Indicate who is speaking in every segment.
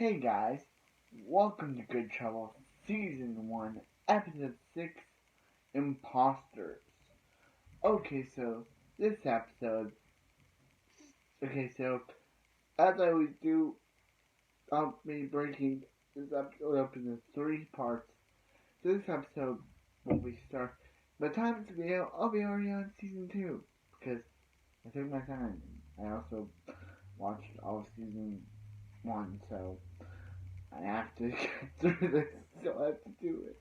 Speaker 1: Hey guys, welcome to Good Trouble, Season 1, Episode 6, Imposters. Okay, so, this episode, as I always do, I'll be breaking this episode up into 3 parts. So this episode will be start, by the time this video, I'll be already on Season 2, because I took my time. I also watched all of Season 1, so I have to get through this, so I have to do it.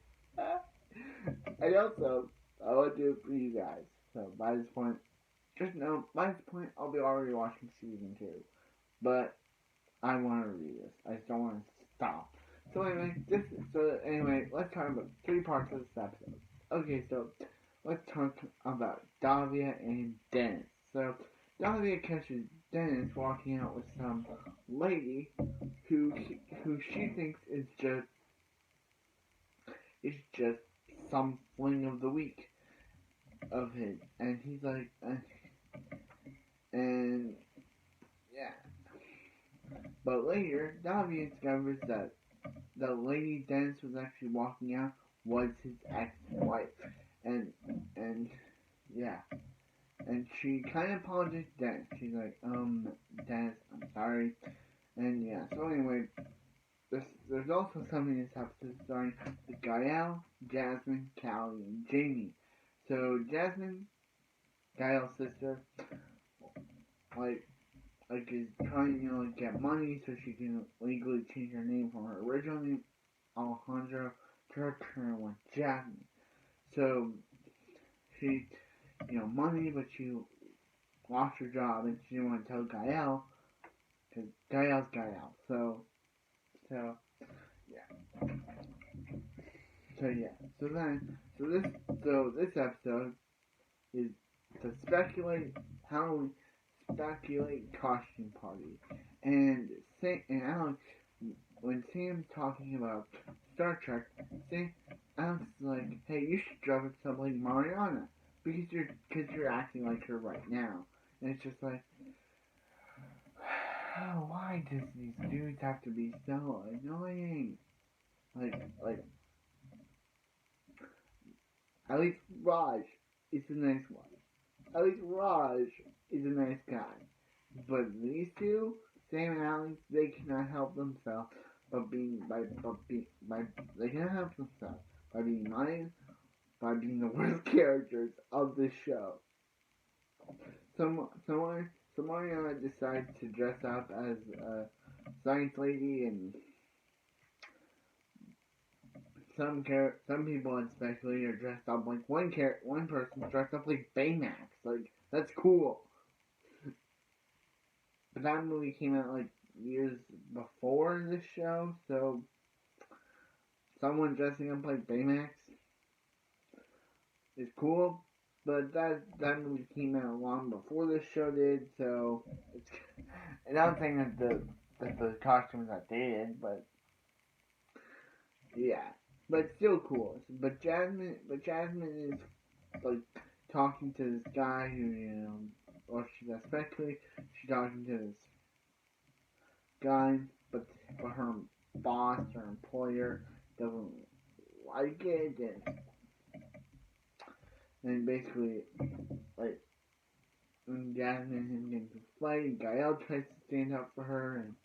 Speaker 1: And also, I will do it for you guys. So by this point, just know, by this point, I'll be already watching season 2. But I want to read this. I just don't want to stop. So anyway, let's talk about 3 parts of this episode. Okay, so let's talk about Davia and Dennis. So Davia catches Dennis walking out with some lady who she thinks is just some fling of the week of his, and he's like, and yeah. But later, Davia discovers that the lady Dennis was actually walking out was his ex-wife, and yeah, and she kind of apologized to Dennis. She's like, Dennis, I'm sorry, and yeah. So anyway, there's also something in this episode starring with Gael, Jasmine, Callie, and Jamie. So Jasmine, Gael's sister, like is trying to get money so she can legally change her name from her original name, Alejandro, to her current one, Jasmine. So she, money, but she lost her job and she didn't want to tell Gael because Gael's Gael. So yeah. So yeah. So this episode is to speculate Halloween speculate costume party. And Alex, when Sam's talking about Star Trek, Alex is like, hey, you should dress up like Mariana because you're acting like her right now. And it's just like, why does these dudes have to be so annoying? Like, at least Raj is a nice one. At least Raj is a nice guy. But these two, Sam and Alex, they cannot help themselves they cannot help themselves by being nice, by being the worst characters of the show. So Mariana decides to dress up as a science lady, and some people in speculated are dressed up like one person dressed up like Baymax. Like, that's cool. But that movie came out like years before this show, so someone dressing up like Baymax is cool. But that movie came out long before this show did, so it's. And I'm saying that the costumes are dated, but yeah, but still cool. But Jasmine is like talking to this guy who or she's especially she's talking to this guy, but her boss or employer doesn't like it, and basically, like, when Jasmine and him get into a fight, Gael tries to stand up for her,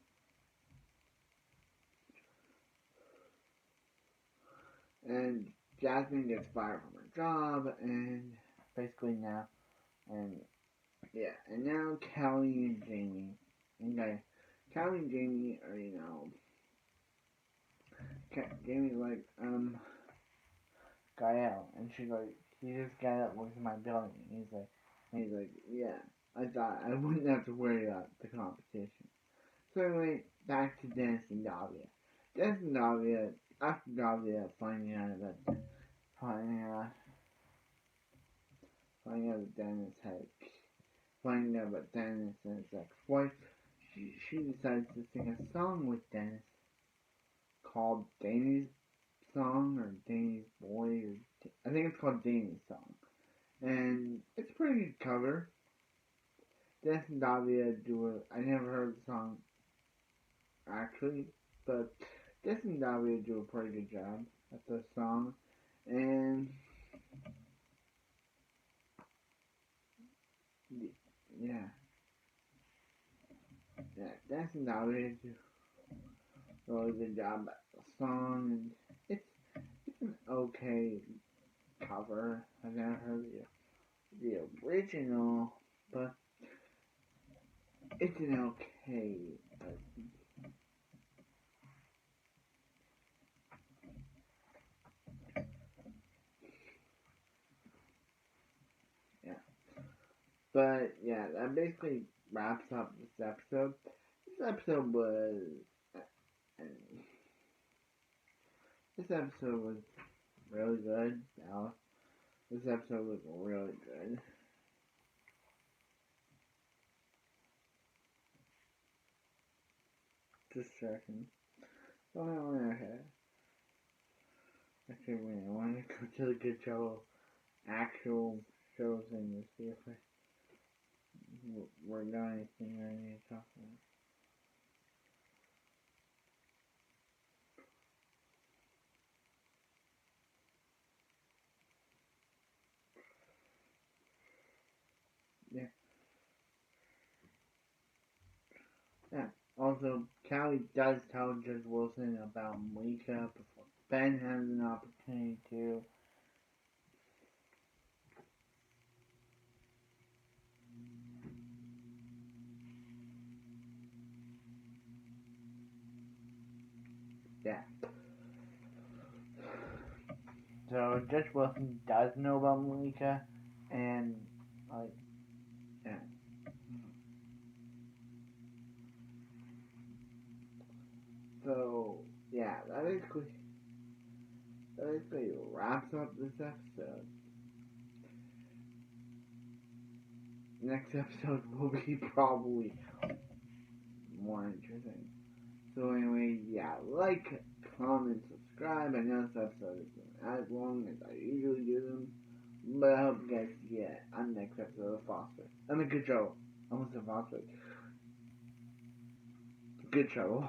Speaker 1: and Jasmine gets fired from her job, and basically now, and yeah, and now Callie and Jamie, Callie and Jamie are, Jamie's like, Gael, and she's like, he's this guy that works in my building. He's like, yeah, I thought I wouldn't have to worry about the competition. So anyway, back to Dennis and Davia. Dennis and Davia, after Davia finding out that Dennis and his ex-wife, she decides to sing a song with Dennis called Danny's Song or Danny's Boy, or I think it's called Danny's Song. And it's a pretty good cover. Dennis and Davia do it. I never heard the song actually, but Jess and Davia do a pretty good job at the song, and yeah, Jess and Davia do a really good job at the song, and it's an okay cover. I've never heard the original, but it's an okay. Yeah, but yeah, that basically wraps up this episode. This episode was, uh, this episode was really good. Now, this episode was really good. Just checking. Oh, okay. Actually, wait, I want to go to the good show, actual show thing to see if we're got anything I need to talk about. Yeah. Yeah. Also, Callie does tell Judge Wilson about Malika before Ben has an opportunity to. Yeah. So Judge Wilson does know about Malika, and like, yeah. So yeah, that basically wraps up this episode. Next episode will be probably more interesting. So anyway, yeah, like, comment, subscribe. I know this episode isn't as long as I usually do them, but I hope you guys get on the next episode of Foster. And a good show. I almost said Foster. Good show.